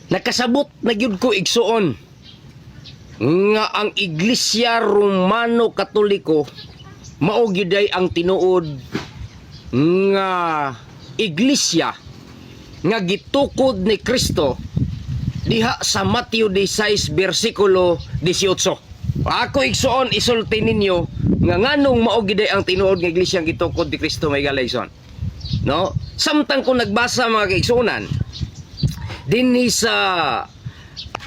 Nakasabot na gyud ko igsuon nga ang Iglesia Romano Katoliko mao gyud ay ang tinuod nga iglesia nga gitukod ni Kristo diha sa Mateo 16 bersikulo 18. Ako igsuon isulti ninyo nga nganong mao gyud ay ang tinuod nga iglesia nga gitukod ni Kristo may galayson. No? Samtang ko nagbasa mga kaigsuonan dinhi sa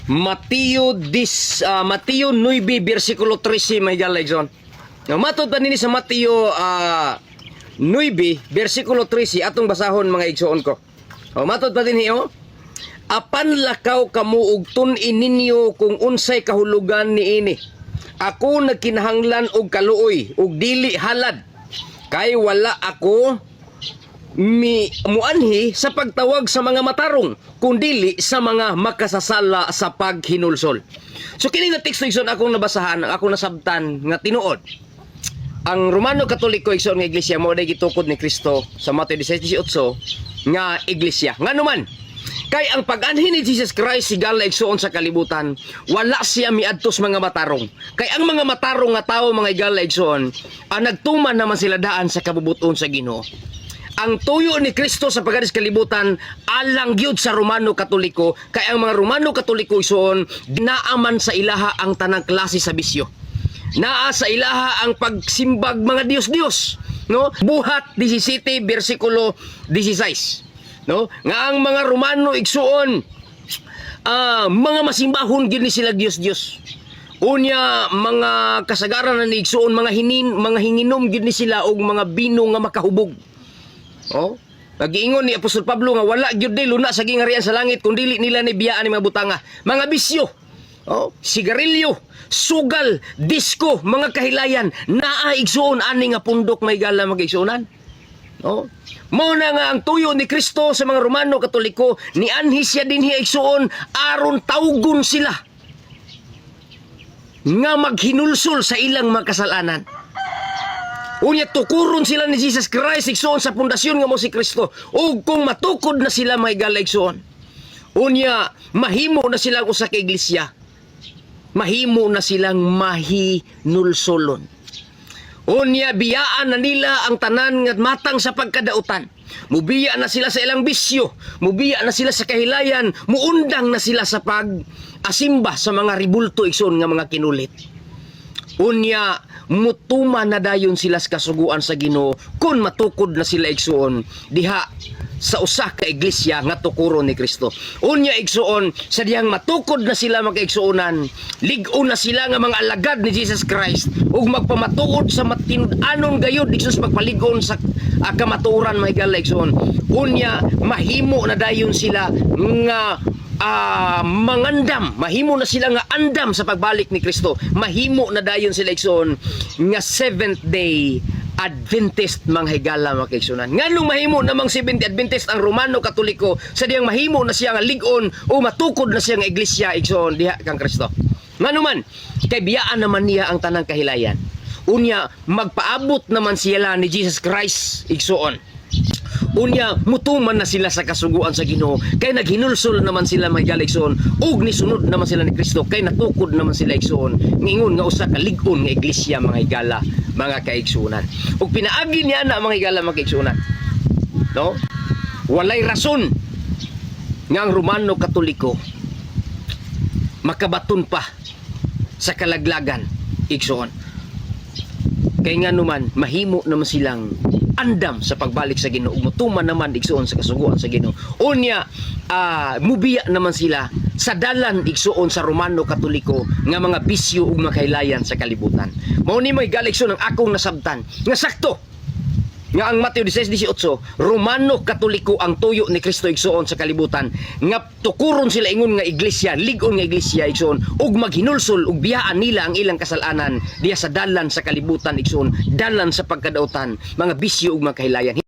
Mateo 9 bersikulo 13 may galayson. No, matod pa dinhi sa Mateo 9 bersikulo 13 atong basahon mga igsuon ko. O matod pa dinhi apan lakaw kamo ug tun-in ninyo kung unsay kahulugan niini. Ako nagkinahanglan og kaluoy ug dili halad kay wala ako muanhi sa pagtawag sa mga matarong kundili sa mga makasasala sa paghinulsol. So kini nga teksto igsoon akong nabasahan, akong nasabtan nga tinuod. Ang Romano Katoliko igsoon nga iglesia mao day gitukod ni Kristo sa Mateo 16:18 nga iglesia. Nganuman kay ang pag-anhin ni Jesus Christ sigala igsoon sa kalibutan, wala siya miadtos mga matarong. Kay ang mga matarong nga tawo mga igala igsoon, nagtuman naman sila daan sa kabubuton sa Ginoo. Ang tuyo ni Kristo sa pagkadis kalibutan alang gyud sa Romano Katoliko kay ang mga Romano Katoliko igsoon naaman sa ilaha ang tanang klase sa bisyo. Naa sa ilaha ang pagsimbag mga Dios-Dios, no? Buhat 17 bersikulo 16. No? Nga ang mga Romano igsuon mga masimbahon gyud ni sila Dios-Dios. Unya mga kasagaran na ni igsuon mga hinginom gyud ni sila og mga bino nga makahubog. Nagiingon ni Apostol Pablo nga wala gyud day luna sa gingarian sa langit kun dili nila ni biyaan ni mga butanga. Mga bisyo, sigarilyo, sugal, disco, mga kahilayan, naa igsuon ani nga pundok may gala mag-igsuonan. Mao na nga ang tuyo ni Kristo sa mga Romano Katoliko ni anhi siya dinhi igsuon aron tawgon sila nga maghinulsol sa ilang mga kasalanan. Unya tukuron sila ni Jesus Christ igsuon sa pundasyon nga mo si Kristo. Ug kung matukod na sila may gala igsuon, unya mahimo na silang usa ka iglesia. Mahimo na silang mahinulsolon. Unya biyaan na nila ang tanan nga matang sa pagkadautan. Mubiya na sila sa ilang bisyo, mubiya na sila sa kahilayan, muundang na sila sa pag-asimba sa mga ribulto igsoon nga mga kinulit. Unya mutuma na dayon sila sa kasuguan sa Ginoo kung matukod na sila igsuon diha sa usa ka iglesia nga tukuron ni Kristo. Unya igsuon sa diyang matukod na sila makaigsuonan, lig-on na sila nga mga alagad ni Jesus Christ ug magpamatuod sa matinud-anon gayud igsoon sa pagpalig-on sa kamatuoran mga igsoon. Unya mahimo na dayon sila nga mangandam, mahimo na sila nga andam sa pagbalik ni Kristo. Mahimo na dayon sila igsoon nga Seventh Day Adventist mga higala mga kaigsunan. Nganong mahimo namang Seventh Day Adventist ang Romano Katoliko sa diyang mahimo na siya nga lig-on o matukod na siya nga iglesia igsoon diha kang Kristo. Nganuman kay biyaan naman niya ang tanang kahilayan. Unya magpaabot naman sila ni Jesus Christ igsoon. Unya mutuman na sila sa kasuguan sa Ginoo kay naghinulsol naman sila mga galigsoon ug nisunod naman sila ni Kristo kay natukod naman sila igsoon ngingon nga usa ka lig-on nga iglesia mga higala mga kaigsunan. Ug pinaagi niya na mga higala mga kaigsunan, no? Walay rason nga ang Romano Katoliko makabaton pa sa kalaglagan igsoon. Kay nga naman mahimo naman silang andam sa pagbalik sa Ginoo, mutuman naman igsuon sa kasuguan sa Ginoo. Unya mubiya naman sila sa dalan igsuon sa Romano Katoliko nga mga bisyo ug makahilayan sa kalibutan. Mao ni may galigson ang akong nasabtan nga sakto nga ang Mateo 16:18 Romano Katoliko ang tuyo ni Kristo igsuon sa kalibutan nga tukuron sila ingon nga iglesia, lig-on nga iglesia igsuon ug maghinulsol ug biyaan nila ang ilang kasalanan diya sa dalan sa kalibutan igsuon, dalan sa pagkadautan, mga bisyo ug makahilayan.